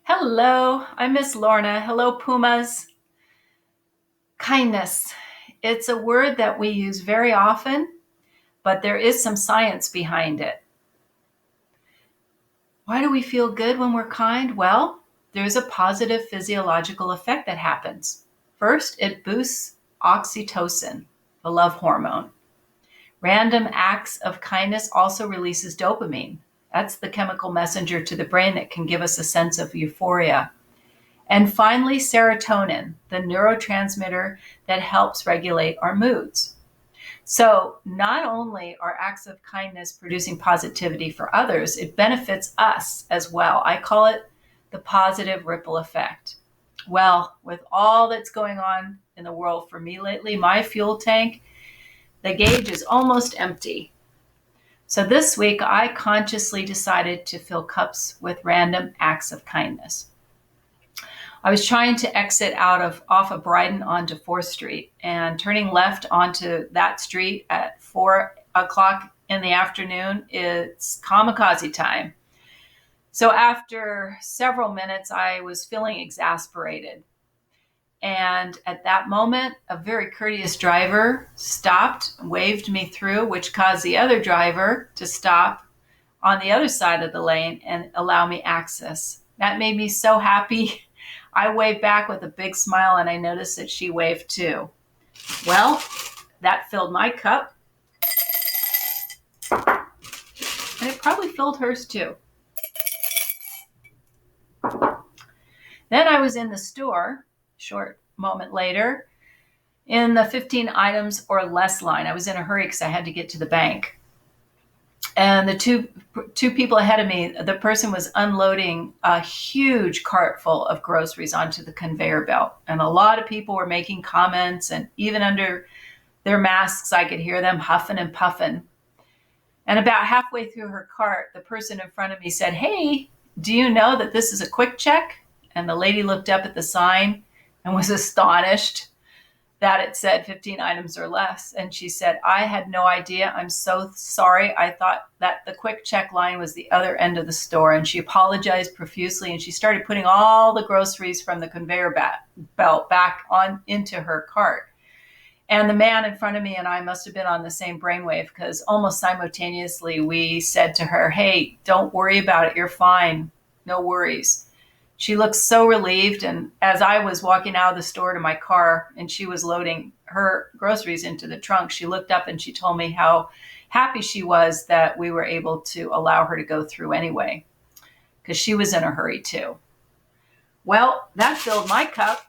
Hello, I'm Miss Lorna. Hello, Pumas. Kindness. It's a word that we use very often, but there is some science behind it. Why do we feel good when we're kind? Well, there's a positive physiological effect that happens. First, it boosts oxytocin, the love hormone. Random acts of kindness also releases dopamine. That's the chemical messenger to the brain that can give us a sense of euphoria. And finally, serotonin, the neurotransmitter that helps regulate our moods. So, not only are acts of kindness producing positivity for others, it benefits us as well. I call it the positive ripple effect. Well, with all that's going on in the world for me lately, my fuel tank, the gauge is almost empty. So, this week, I consciously decided to fill cups with random acts of kindness. I was trying to exit off of Bryden onto 4th Street and turning left onto that street at 4 o'clock in the afternoon. It's kamikaze time. So after several minutes, I was feeling exasperated. And at that moment, a very courteous driver stopped, waved me through, which caused the other driver to stop on the other side of the lane and allow me access. That made me so happy. I waved back with a big smile and I noticed that she waved too. Well, that filled my cup and it probably filled hers too. Then I was in the store, short moment later, in the 15 items or less line. I was in a hurry because I had to get to the bank. And the two people ahead of me, the person was unloading a huge cart full of groceries onto the conveyor belt. And a lot of people were making comments, and even under their masks, I could hear them huffing and puffing. And about halfway through her cart, the person in front of me said, "Hey, do you know that this is a quick check?" And the lady looked up at the sign and was astonished that it said 15 items or less. And she said, "I had no idea. I'm so sorry. I thought that the quick check line was the other end of the store." And she apologized profusely and she started putting all the groceries from the conveyor belt back on into her cart. And the man in front of me and I must have been on the same brainwave because almost simultaneously we said to her, "Hey, don't worry about it. You're fine. No worries." She looked so relieved. And as I was walking out of the store to my car and she was loading her groceries into the trunk, she looked up and she told me how happy she was that we were able to allow her to go through anyway, because she was in a hurry too. Well, that filled my cup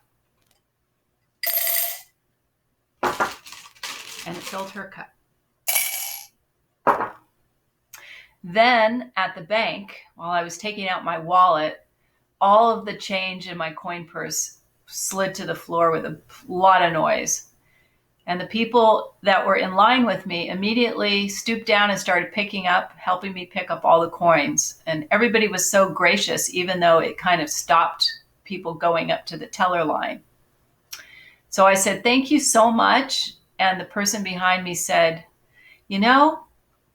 and it filled her cup. Then at the bank, while I was taking out my wallet, all of the change in my coin purse slid to the floor with a lot of noise. And the people that were in line with me immediately stooped down and started helping me pick up all the coins. And everybody was so gracious, even though it kind of stopped people going up to the teller line. So I said, "Thank you so much." And the person behind me said, "You know,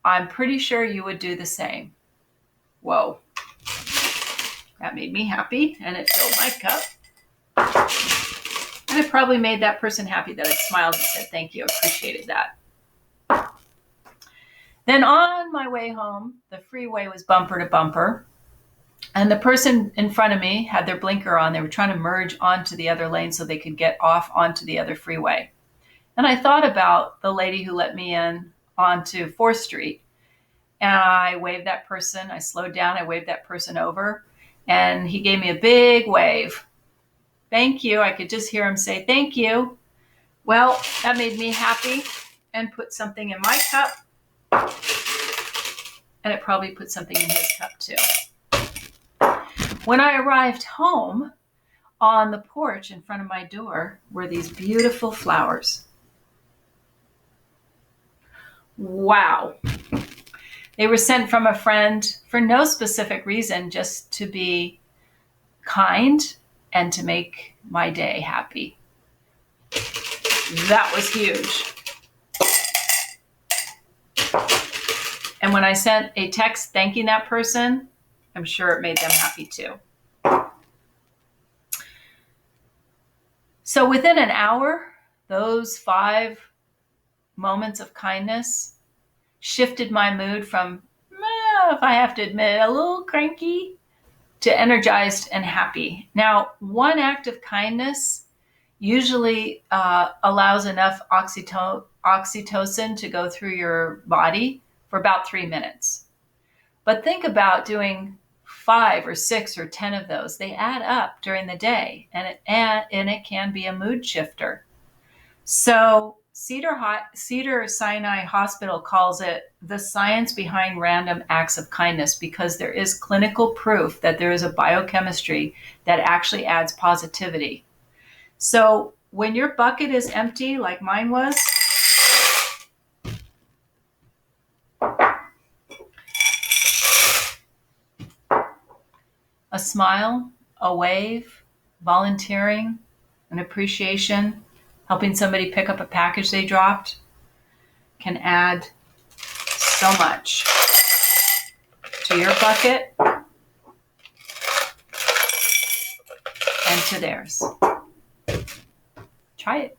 I'm pretty sure you would do the same." Whoa. That made me happy and it filled my cup. And it probably made that person happy that I smiled and said, "Thank you, appreciated that." Then on my way home, the freeway was bumper to bumper. And the person in front of me had their blinker on. They were trying to merge onto the other lane so they could get off onto the other freeway. And I thought about the lady who let me in onto 4th Street. And I waved that person. I slowed down. I waved that person over. And he gave me a big wave. "Thank you." I could just hear him say, "Thank you." Well, that made me happy and put something in my cup. And it probably put something in his cup too. When I arrived home, on the porch in front of my door were these beautiful flowers. Wow. They were sent from a friend for no specific reason, just to be kind and to make my day happy. That was huge. And when I sent a text thanking that person, I'm sure it made them happy too. So within an hour, those 5 moments of kindness shifted my mood from, if I have to admit, a little cranky to energized and happy. Now, one act of kindness usually allows enough oxytocin to go through your body for about 3 minutes. But think about doing 5 or 6 or 10 of those. They add up during the day, and it can be a mood shifter. So Cedar Sinai Hospital calls it the science behind random acts of kindness, because there is clinical proof that there is a biochemistry that actually adds positivity. So when your bucket is empty, like mine was, a smile, a wave, volunteering, an appreciation, helping somebody pick up a package they dropped can add so much to your bucket and to theirs. Try it.